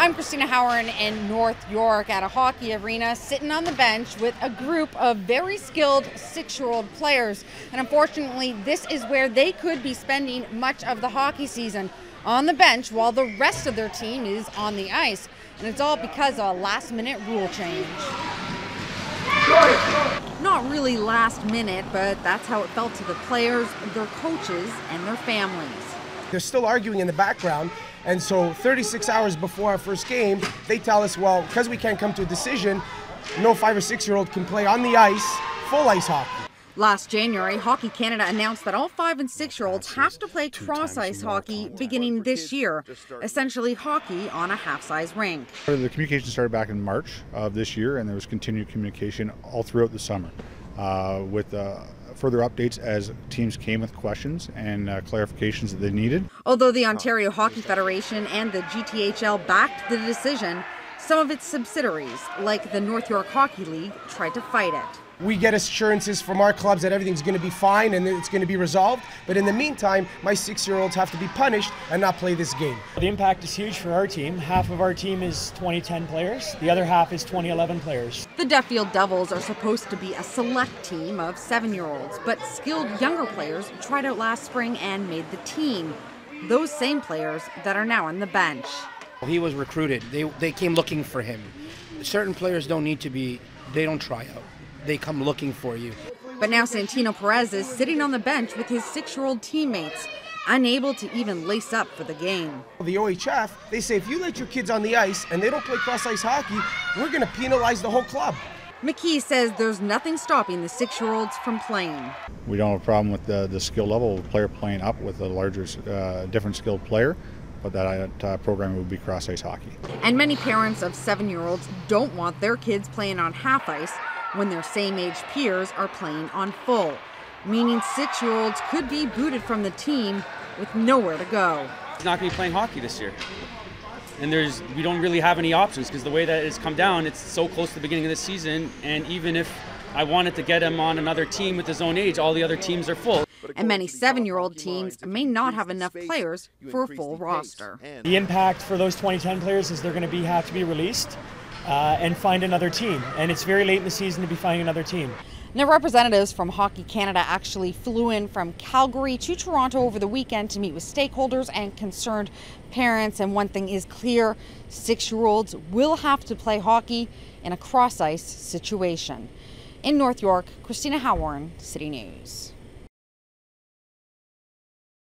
I'm Cristina Howorun in North York at a hockey arena, sitting on the bench with a group of very skilled 6-year-old players. And unfortunately, this is where they could be spending much of the hockey season, on the bench while the rest of their team is on the ice. And it's all because of a last-minute rule change. Not really last minute, but that's how it felt to the players, their coaches, and their families. They're still arguing in the background, and so 36 hours before our first game, they tell us, well, because we can't come to a decision, no 5 or 6-year-old can play on the ice, full ice hockey. Last January, Hockey Canada announced that all 5 and 6-year-olds have to play cross-ice hockey beginning this year, essentially hockey on a half-size rink. The communication started back in March of this year, and there was continued communication all throughout the summer with further updates as teams came with questions and clarifications that they needed. Although the Ontario Hockey Federation and the GTHL backed the decision, some of its subsidiaries, like the North York Hockey League, tried to fight it. We get assurances from our clubs that everything's going to be fine and it's going to be resolved, but in the meantime, my 6-year-olds have to be punished and not play this game. The impact is huge for our team. Half of our team is 2010 players, the other half is 2011 players. The Duffield Devils are supposed to be a select team of 7-year-olds, but skilled younger players tried out last spring and made the team. Those same players that are now on the bench. He was recruited. They came looking for him. Certain players don't need to be, they don't try out. They come looking for you. But now Santino Perez is sitting on the bench with his 6-year-old teammates, unable to even lace up for the game. The OHF, they say if you let your kids on the ice and they don't play cross-ice hockey, we're going to penalize the whole club. McKee says there's nothing stopping the 6-year-olds from playing. We don't have a problem with the skill level of a player playing up with a larger, different skilled player, but that program would be cross-ice hockey. And many parents of 7-year-olds don't want their kids playing on half-ice when their same-age peers are playing on full, meaning 6-year-olds could be booted from the team with nowhere to go. He's not going to be playing hockey this year. And we don't really have any options because the way that it's come down, it's so close to the beginning of the season, and even if I wanted to get him on another team with his own age, all the other teams are full. And many 7-year-old teams may not have enough players for a full roster. The impact for those 2010 players is they're going to have to be released and find another team. And it's very late in the season to be finding another team. Now, representatives from Hockey Canada actually flew in from Calgary to Toronto over the weekend to meet with stakeholders and concerned parents. And one thing is clear, 6-year-olds will have to play hockey in a cross-ice situation. In North York, Cristina Howorun, City News.